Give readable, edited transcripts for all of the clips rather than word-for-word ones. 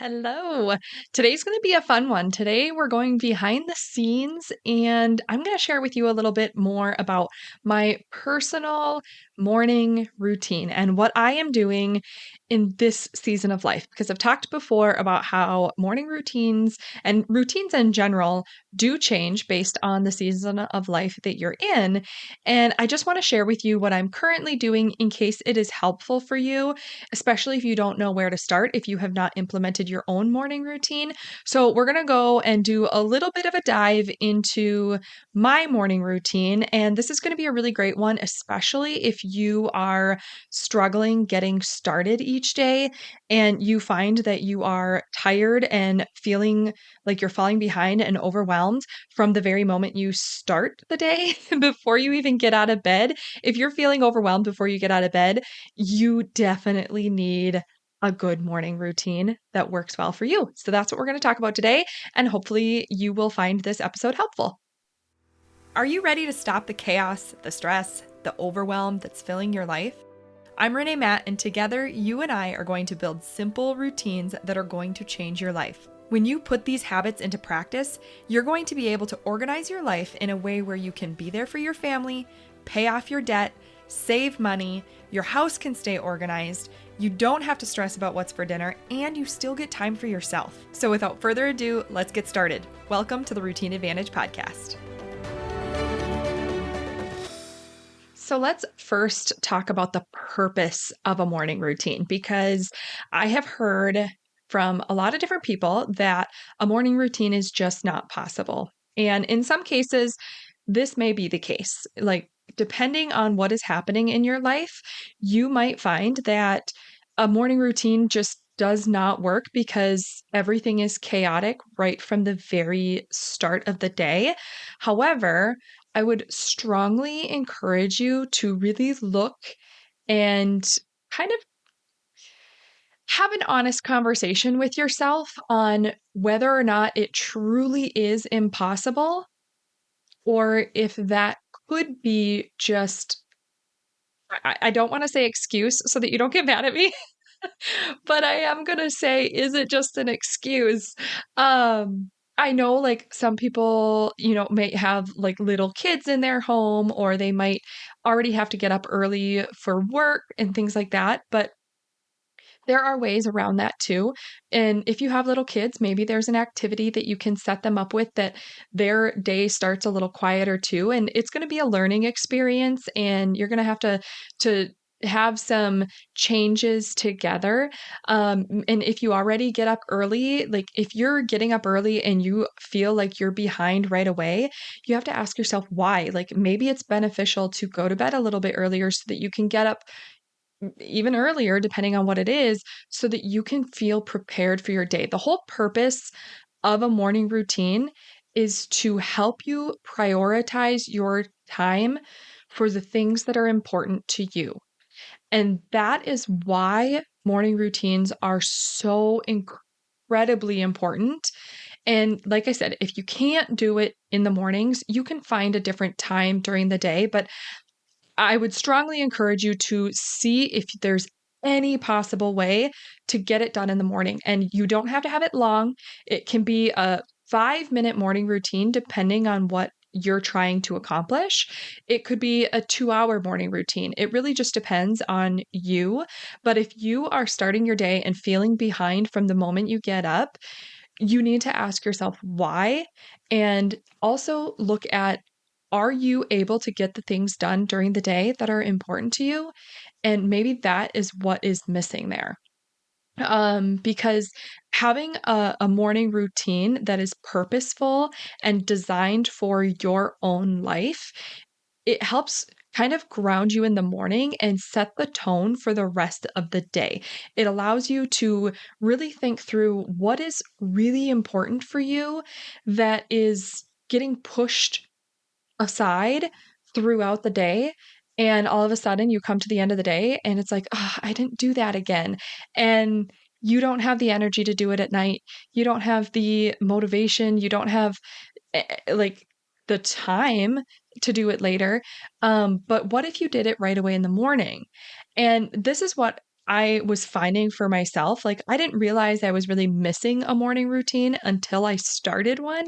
Hello. Today's going to be a fun one. Today, we're going behind the scenes, and I'm going to share with you a little bit more about my personal morning routine and what I am doing in this season of life. Because I've talked before about how morning routines and routines in general do change based on the season of life that you're in. And I just want to share with you what I'm currently doing in case it is helpful for you, especially if you don't know where to start, if you have not implemented your own morning routine. So, we're going to go and do a little bit of a dive into my morning routine. And this is going to be a really great one, especially if you are struggling getting started each day and you find that you are tired and feeling like you're falling behind and overwhelmed from the very moment you start the day before you even get out of bed. If you're feeling overwhelmed before you get out of bed, you definitely need a good morning routine that works well for you. So that's what we're going to talk about today, and hopefully you will find this episode helpful. Are you ready to stop the chaos, the stress, the overwhelm that's filling your life? I'm Renae Matt, and together you and I are going to build simple routines that are going to change your life. When you put these habits into practice, you're going to be able to organize your life in a way where you can be there for your family, pay off your debt, save money, your house can stay organized, you don't have to stress about what's for dinner, and you still get time for yourself. So without further ado, let's get started. Welcome to the Routine Advantage Podcast. So let's first talk about the purpose of a morning routine, because I have heard from a lot of different people that a morning routine is just not possible. And in some cases, this may be the case. Like, depending on what is happening in your life, you might find that a morning routine just does not work because everything is chaotic right from the very start of the day. However, I would strongly encourage you to really look and kind of have an honest conversation with yourself on whether or not it truly is impossible, or if that could be just, I don't want to say excuse so that you don't get mad at me, but I am going to say, is it just an excuse? I know, like, some people, may have like little kids in their home, or they might already have to get up early for work and things like that. But there are ways around that too. And if you have little kids, maybe there's an activity that you can set them up with that their day starts a little quieter too. And it's going to be a learning experience, and you're going to have to have some changes together. And if you already get up early, like if you're getting up early and you feel like you're behind right away, you have to ask yourself why. Like, maybe it's beneficial to go to bed a little bit earlier so that you can get up even earlier, depending on what it is, so that you can feel prepared for your day. The whole purpose of a morning routine is to help you prioritize your time for the things that are important to you. And that is why morning routines are so incredibly important. And like I said, if you can't do it in the mornings, you can find a different time during the day. But I would strongly encourage you to see if there's any possible way to get it done in the morning. And you don't have to have it long. It can be a 5-minute morning routine, depending on what you're trying to accomplish. It could be a 2-hour morning routine. It really just depends on you. But if you are starting your day and feeling behind from the moment you get up, you need to ask yourself why, and also look at, are you able to get the things done during the day that are important to you? And maybe that is what is missing there. Because having a morning routine that is purposeful and designed for your own life, it helps kind of ground you in the morning and set the tone for the rest of the day. It allows you to really think through what is really important for you that is getting pushed aside throughout the day. And all of a sudden, you come to the end of the day and it's like, oh, I didn't do that again. And you don't have the energy to do it at night. You don't have the motivation. You don't have like the time to do it later. But what if you did it right away in the morning? And this is what I was finding for myself, like I didn't realize I was really missing a morning routine until I started one.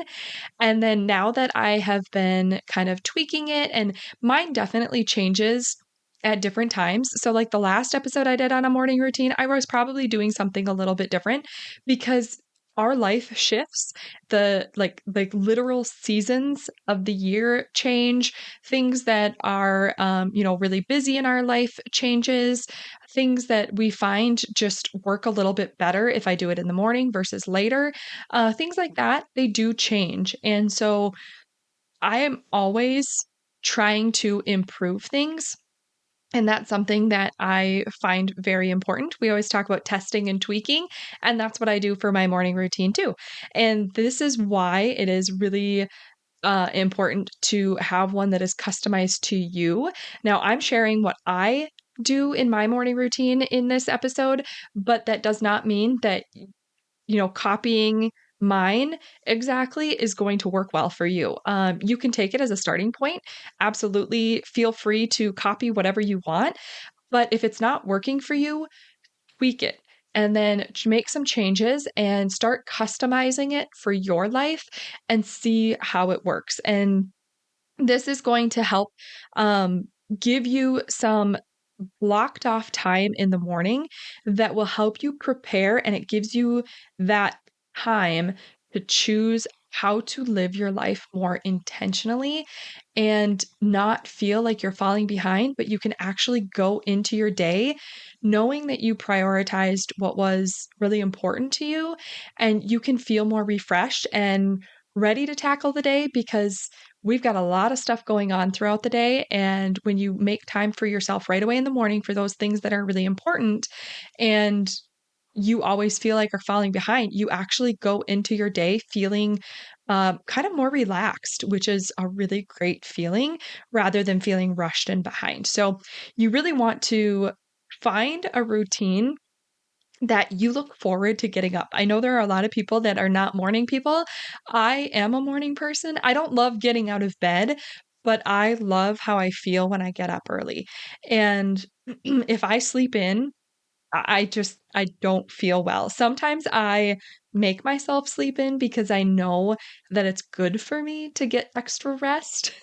And then now that I have been kind of tweaking it, and mine definitely changes at different times. So, like the last episode I did on a morning routine, I was probably doing something a little bit different because our life shifts. The literal seasons of the year change. Things that are really busy in our life changes. Things that we find just work a little bit better if I do it in the morning versus later. Things like that, they do change. And so I am always trying to improve things. And that's something that I find very important. We always talk about testing and tweaking, and that's what I do for my morning routine too. And this is why it is really important to have one that is customized to you. Now, I'm sharing what I do in my morning routine in this episode, but that does not mean that copying mine exactly is going to work well for you. You can take it as a starting point. Absolutely feel free to copy whatever you want. But if it's not working for you, tweak it and then make some changes and start customizing it for your life and see how it works. And this is going to help um, give you some blocked off time in the morning that will help you prepare, and it gives you that time to choose how to live your life more intentionally and not feel like you're falling behind, but you can actually go into your day knowing that you prioritized what was really important to you, and you can feel more refreshed and ready to tackle the day because we've got a lot of stuff going on throughout the day. And when you make time for yourself right away in the morning for those things that are really important, and you always feel like are falling behind, you actually go into your day feeling kind of more relaxed, which is a really great feeling rather than feeling rushed and behind. So you really want to find a routine that you look forward to getting up. I know there are a lot of people that are not morning people. I am a morning person. I don't love getting out of bed, but I love how I feel when I get up early. And if I sleep in, I don't feel well. Sometimes I make myself sleep in because I know that it's good for me to get extra rest.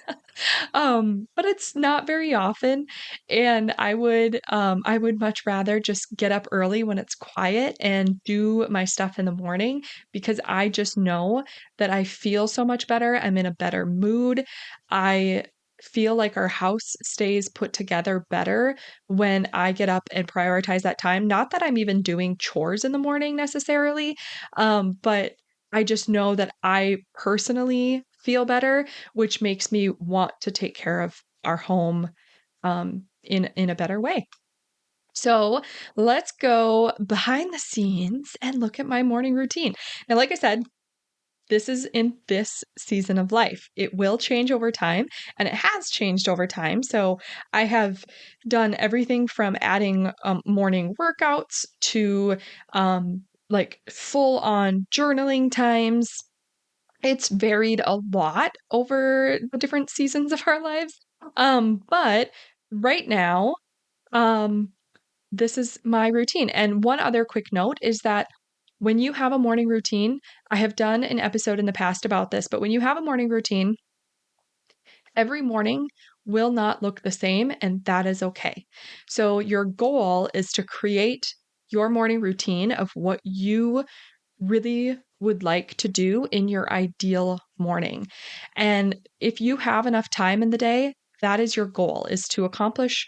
But it's not very often, and I would much rather just get up early when it's quiet and do my stuff in the morning because I just know that I feel so much better. I'm in a better mood. I feel like our house stays put together better when I get up and prioritize that time. Not that I'm even doing chores in the morning necessarily, but I just know that I personally feel better, which makes me want to take care of our home in a better way. So let's go behind the scenes and look at my morning routine. Now, like I said, this is in this season of life. It will change over time, and it has changed over time. So I have done everything from adding morning workouts to like full on journaling times. It's varied a lot over the different seasons of our lives. But right now, um, this is my routine. And one other quick note is that when you have a morning routine, I have done an episode in the past about this, but when you have a morning routine, every morning will not look the same, and that is okay. So, your goal is to create your morning routine of what you really would like to do in your ideal morning. And if you have enough time in the day, that is your goal is to accomplish,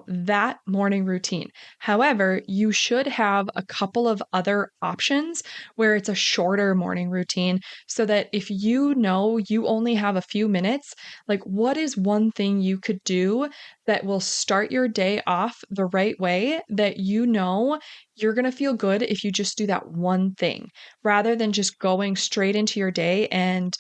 that morning routine. However, you should have a couple of other options where it's a shorter morning routine so that if you know you only have a few minutes, like what is one thing you could do that will start your day off the right way that you're going to feel good if you just do that one thing rather than just going straight into your day and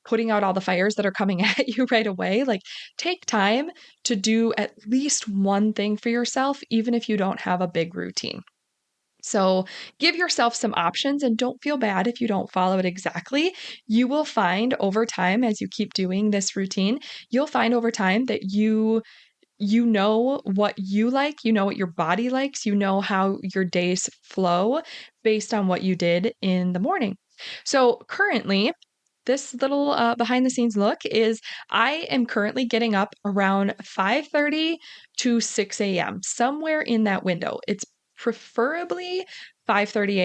putting out all the fires that are coming at you right away. Like, take time to do at least one thing for yourself, even if you don't have a big routine. So give yourself some options and don't feel bad if you don't follow it exactly. You will find over time, as you keep doing this routine, you'll find over time that you you know what you like, you know what your body likes, you know how your days flow based on what you did in the morning. So currently, this little behind the scenes look is I am currently getting up around 5:30 to 6 a.m., somewhere in that window. It's preferably 5:30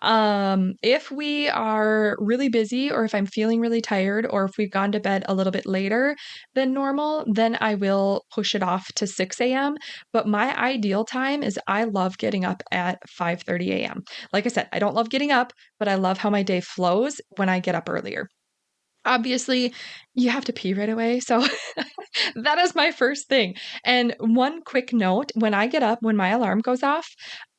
a.m. If we are really busy, or if I'm feeling really tired, or if we've gone to bed a little bit later than normal, then I will push it off to 6 a.m. But my ideal time is I love getting up at 5:30 a.m. Like I said, I don't love getting up, but I love how my day flows when I get up earlier. Obviously, you have to pee right away, so that is my first thing. And one quick note, when I get up, when my alarm goes off,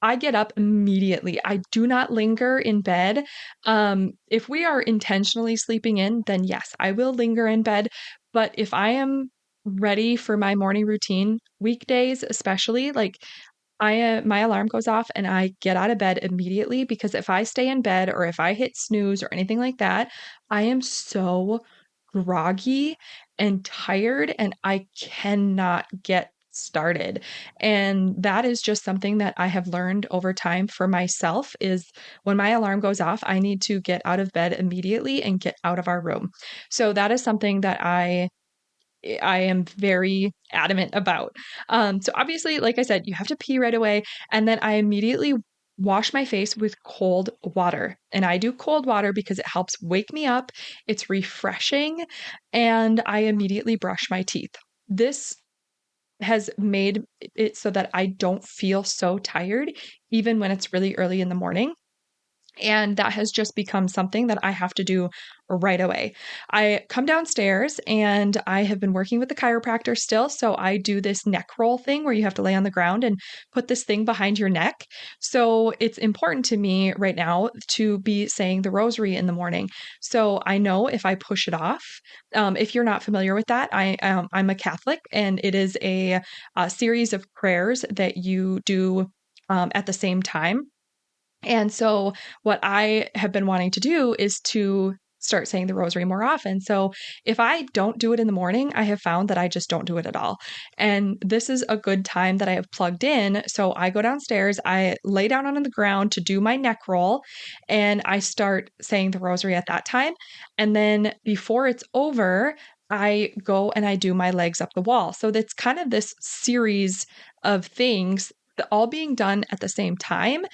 I get up immediately. I do not linger in bed. If we are intentionally sleeping in, then yes, I will linger in bed. But if I am ready for my morning routine, weekdays especially, like my alarm goes off and I get out of bed immediately, because if I stay in bed or if I hit snooze or anything like that, I am so groggy and tired and I cannot get started. And that is just something that I have learned over time for myself is when my alarm goes off, I need to get out of bed immediately and get out of our room. So that is something that I am very adamant about. So obviously, like I said, you have to pee right away. And then I immediately wash my face with cold water. And I do cold water because it helps wake me up. It's refreshing. And I immediately brush my teeth. This has made it so that I don't feel so tired, even when it's really early in the morning. And that has just become something that I have to do right away. I come downstairs and I have been working with the chiropractor still. So I do this neck roll thing where you have to lay on the ground and put this thing behind your neck. So it's important to me right now to be saying the rosary in the morning. So I know if I push it off, if you're not familiar with that, I'm a Catholic, and it is a series of prayers that you do at the same time. And so what I have been wanting to do is to start saying the rosary more often. So if I don't do it in the morning, I have found that I just don't do it at all. And this is a good time that I have plugged in. So I go downstairs, I lay down on the ground to do my neck roll, and I start saying the rosary at that time. And then before it's over, I go and I do my legs up the wall. So that's kind of this series of things all being done at the same time,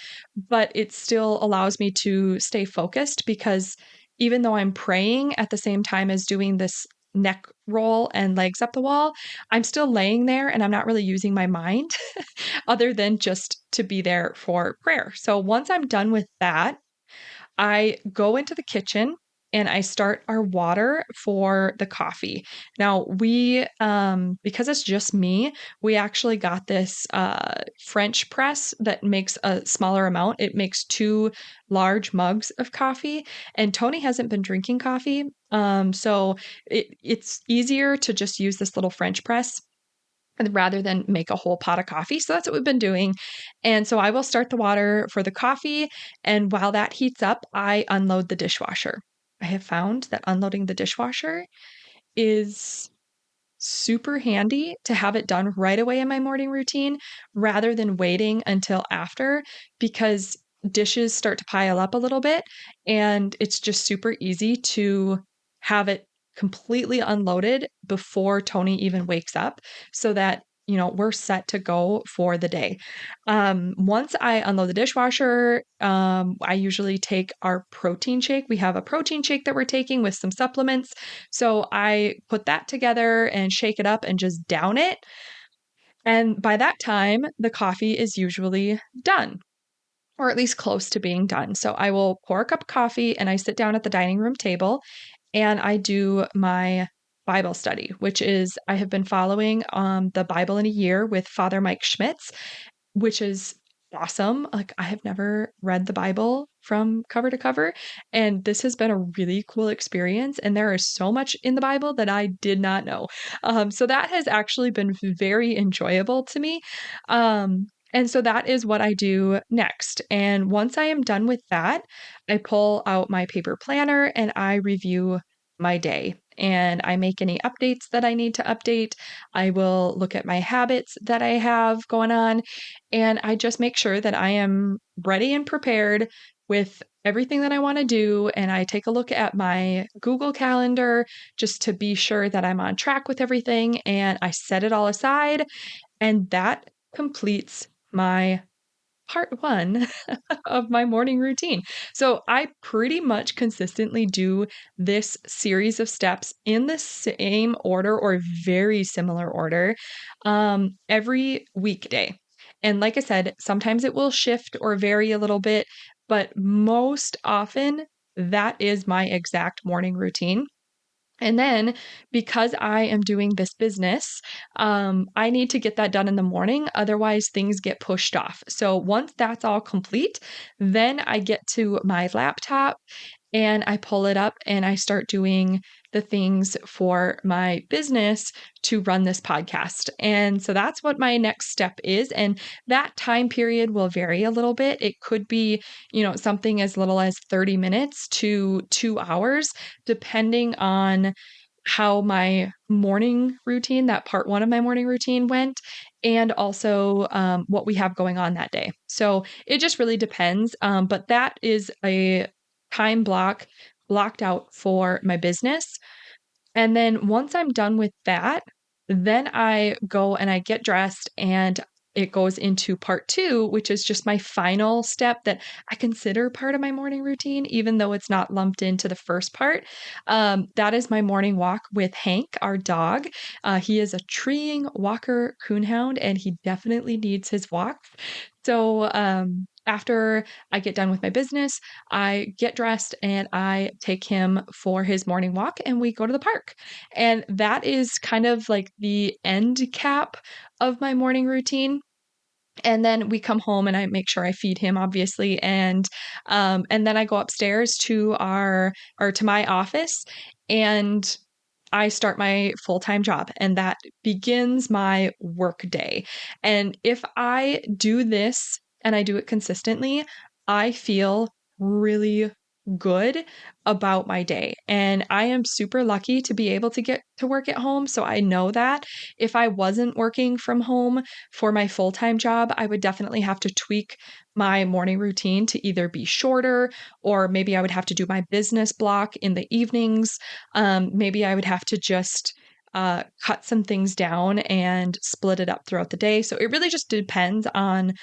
but it still allows me to stay focused, because even though I'm praying at the same time as doing this neck roll and legs up the wall, I'm still laying there and I'm not really using my mind other than just to be there for prayer. So once I'm done with that, I go into the kitchen and I start our water for the coffee. Now because it's just me, we actually got this French press that makes a smaller amount. It makes 2 large mugs of coffee, and Tony hasn't been drinking coffee. So it's easier to just use this little French press rather than make a whole pot of coffee. So that's what we've been doing. And so I will start the water for the coffee. And while that heats up, I unload the dishwasher. I have found that unloading the dishwasher is super handy to have it done right away in my morning routine rather than waiting until after, because dishes start to pile up a little bit and it's just super easy to have it completely unloaded before Tony even wakes up, so that we're set to go for the day. Once I unload the dishwasher, I usually take our protein shake. We have a protein shake that we're taking with some supplements. So I put that together and shake it up and just down it. And by that time, the coffee is usually done, or at least close to being done. So I will pour a cup of coffee and I sit down at the dining room table and I do my Bible study, which is I have been following the Bible in a Year with Father Mike Schmitz, which is awesome. Like, I have never read the Bible from cover to cover, and this has been a really cool experience. And there is so much in the Bible that I did not know. So that has actually been very enjoyable to me. And so that is what I do next. And once I am done with that, I pull out my paper planner and I review my day. and I make any updates that I need to update. I will look at my habits that I have going on, and I just make sure that I am ready and prepared with everything that I want to do. And I take a look at my Google Calendar just to be sure that I'm on track with everything. And I set it all aside. And that completes my part one of my morning routine. So I pretty much consistently do this series of steps in the same order or very similar order every weekday. And like I said, sometimes it will shift or vary a little bit, but most often that is my exact morning routine. And then because I am doing this business, I need to get that done in the morning. Otherwise, things get pushed off. So once that's all complete, then I get to my laptop and I pull it up and I start doing the things for my business to run this podcast. And so that's what my next step is. And that time period will vary a little bit. It could be, something as little as 30 minutes to 2 hours, depending on how my morning routine, that part one of my morning routine went, and also what we have going on that day. So it just really depends. But that is a time blocked out for my business. And then once I'm done with that, then I go and I get dressed and it goes into part two, which is just my final step that I consider part of my morning routine, even though it's not lumped into the first part. That is my morning walk with Hank, our dog. He is a treeing walker coonhound, and he definitely needs his walks. So after I get done with my business, I get dressed and I take him for his morning walk and we go to the park. And that is kind of like the end cap of my morning routine. And then we come home and I make sure I feed him, obviously, and then I go upstairs to to my office, and I start my full-time job, and that begins my work day. And if I do this and I do it consistently, I feel really good about my day. And I am super lucky to be able to get to work at home. So I know that if I wasn't working from home for my full-time job, I would definitely have to tweak my morning routine to either be shorter, or maybe I would have to do my business block in the evenings. Maybe I would have to just cut some things down and split it up throughout the day. So it really just depends on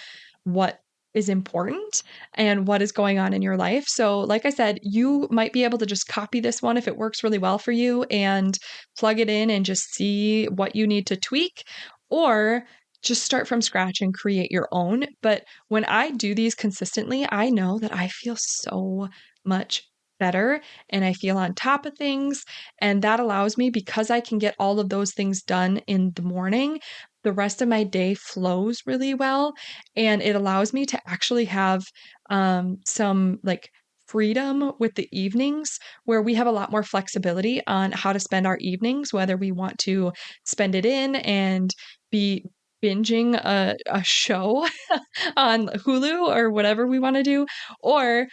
what is important and what is going on in your life. So, like I said, you might be able to just copy this one if it works really well for you and plug it in and just see what you need to tweak, or just start from scratch and create your own. But when I do these consistently, I know that I feel so much better and I feel on top of things. And that allows me, because I can get all of those things done in the morning, the rest of my day flows really well. And it allows me to actually have some like freedom with the evenings, where we have a lot more flexibility on how to spend our evenings, whether we want to spend it in and be binging a show on Hulu or whatever we want to do, or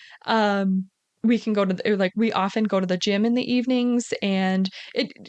we can go to we often go to the gym in the evenings, and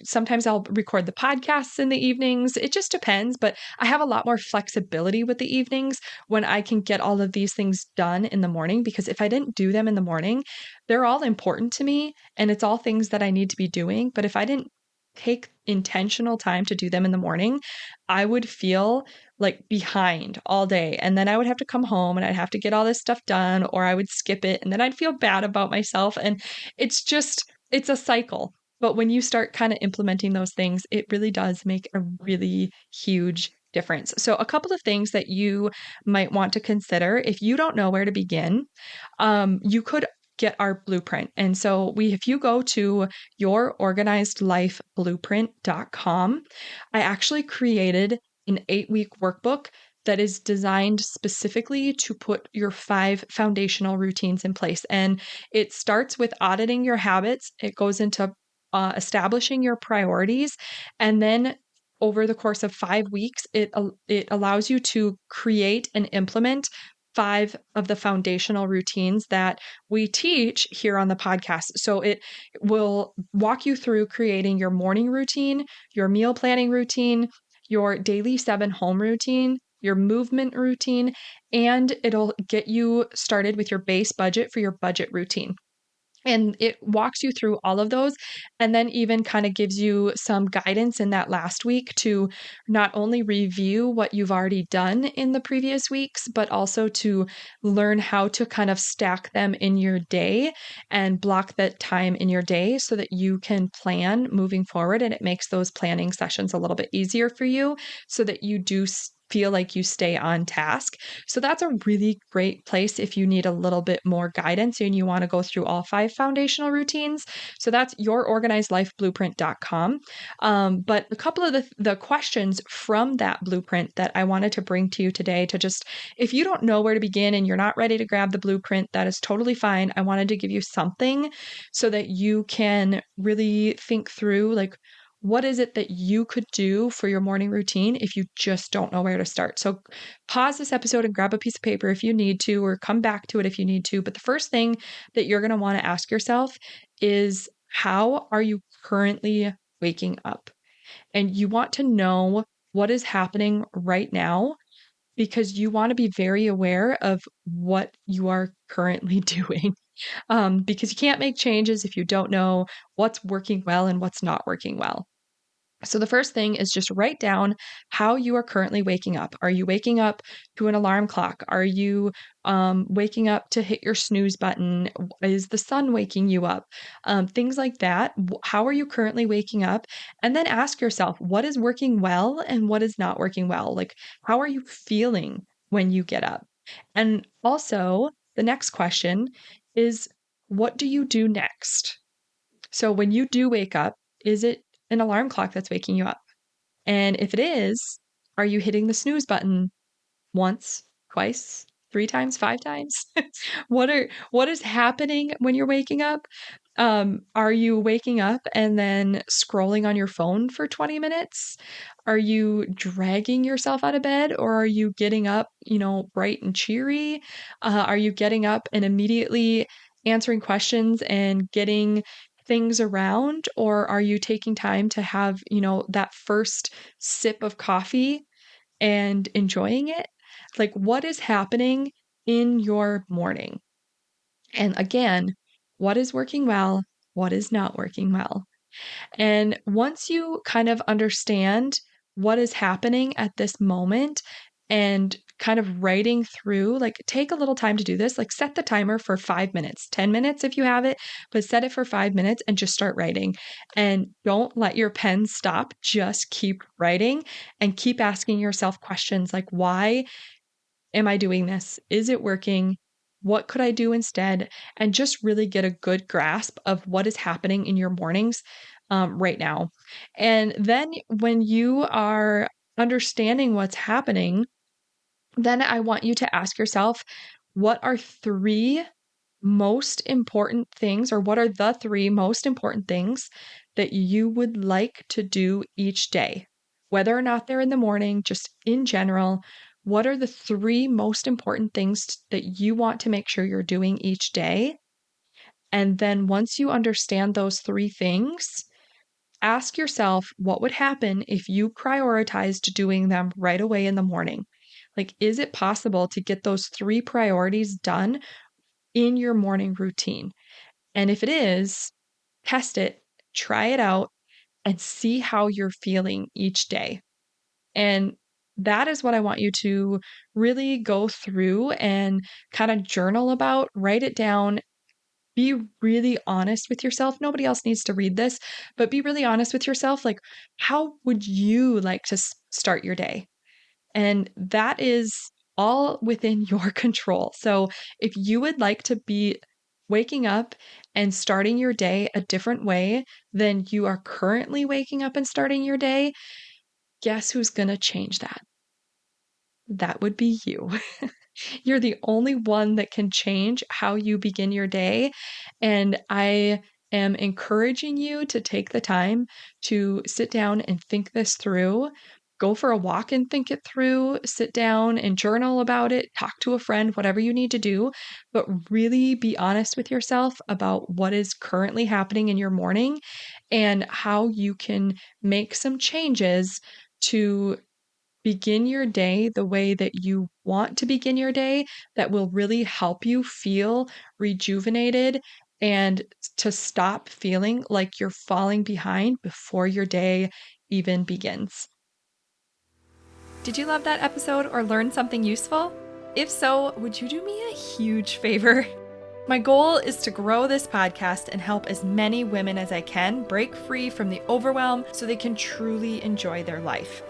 sometimes I'll record the podcasts in the evenings. It just depends, but I have a lot more flexibility with the evenings when I can get all of these things done in the morning, because if I didn't do them in the morning, they're all important to me and it's all things that I need to be doing. But if I didn't take intentional time to do them in the morning, I would feel like behind all day. And then I would have to come home and I'd have to get all this stuff done, or I would skip it and then I'd feel bad about myself. And it's a cycle. But when you start kind of implementing those things, it really does make a really huge difference. So a couple of things that you might want to consider if you don't know where to begin, you could get our blueprint. And so if you go to yourorganizedlifeblueprint.com, I actually created an 8-week workbook that is designed specifically to put your 5 foundational routines in place. And it starts with auditing your habits. It goes into establishing your priorities. And then over the course of 5 weeks, it allows you to create and implement 5 of the foundational routines that we teach here on the podcast. So it will walk you through creating your morning routine, your meal planning routine, your daily 7 home routine, your movement routine, and it'll get you started with your base budget for your budget routine. And it walks you through all of those and then even kind of gives you some guidance in that last week to not only review what you've already done in the previous weeks, but also to learn how to kind of stack them in your day and block that time in your day so that you can plan moving forward. And it makes those planning sessions a little bit easier for you so that you do feel like you stay on task. So that's a really great place if you need a little bit more guidance and you want to go through all 5 foundational routines. So that's yourorganizedlifeblueprint.com. But a couple of the questions from that blueprint that I wanted to bring to you today to just, if you don't know where to begin and you're not ready to grab the blueprint, that is totally fine. I wanted to give you something so that you can really think through, like, what is it that you could do for your morning routine if you just don't know where to start? So pause this episode and grab a piece of paper if you need to, or come back to it if you need to. But the first thing that you're going to want to ask yourself is, how are you currently waking up? And you want to know what is happening right now because you want to be very aware of what you are currently doing. Because you can't make changes if you don't know what's working well and what's not working well. So the first thing is just write down how you are currently waking up. Are you waking up to an alarm clock? Are you waking up to hit your snooze button? Is the sun waking you up? Things like that. How are you currently waking up? And then ask yourself, what is working well and what is not working well? Like, how are you feeling when you get up? And also, the next question is, what do you do next? So when you do wake up, is it an alarm clock that's waking you up? And if it is, are you hitting the snooze button once, twice, 3 times, 5 times? What is happening when you're waking up? Are you waking up and then scrolling on your phone for 20 minutes? Are you dragging yourself out of bed, or are you getting up, bright and cheery? Are you getting up and immediately answering questions and getting things around, or are you taking time to have, that first sip of coffee and enjoying it? Like, what is happening in your morning? And again, what is working well? What is not working well? And once you kind of understand what is happening at this moment and kind of writing through, like, take a little time to do this, like, set the timer for 5 minutes, 10 minutes if you have it, but set it for 5 minutes and just start writing. And don't let your pen stop. Just keep writing and keep asking yourself questions like, why am I doing this? Is it working? What could I do instead? And just really get a good grasp of what is happening in your mornings right now. And then when you are understanding what's happening, then I want you to ask yourself, what are 3 most important things, or what are the 3 most important things that you would like to do each day? Whether or not they're in the morning, just in general, what are the 3 most important things that you want to make sure you're doing each day? And then once you understand those 3 things, ask yourself what would happen if you prioritized doing them right away in the morning. Like, is it possible to get those 3 priorities done in your morning routine? And if it is, test it, try it out, and see how you're feeling each day. And that is what I want you to really go through and kind of journal about, write it down. Be really honest with yourself. Nobody else needs to read this, but be really honest with yourself. Like, how would you like to start your day? And that is all within your control. So if you would like to be waking up and starting your day a different way than you are currently waking up and starting your day, guess who's going to change that? That would be you. You're the only one that can change how you begin your day. And I am encouraging you to take the time to sit down and think this through. go for a walk and think it through, sit down and journal about it, talk to a friend, whatever you need to do, but really be honest with yourself about what is currently happening in your morning and how you can make some changes to begin your day the way that you want to begin your day that will really help you feel rejuvenated and to stop feeling like you're falling behind before your day even begins. Did you love that episode or learn something useful? If so, would you do me a huge favor? My goal is to grow this podcast and help as many women as I can break free from the overwhelm so they can truly enjoy their life.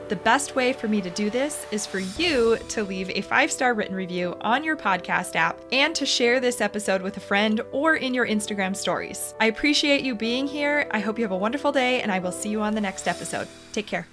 The best way for me to do this is for you to leave a 5-star written review on your podcast app and to share this episode with a friend or in your Instagram stories. I appreciate you being here. I hope you have a wonderful day, and I will see you on the next episode. Take care.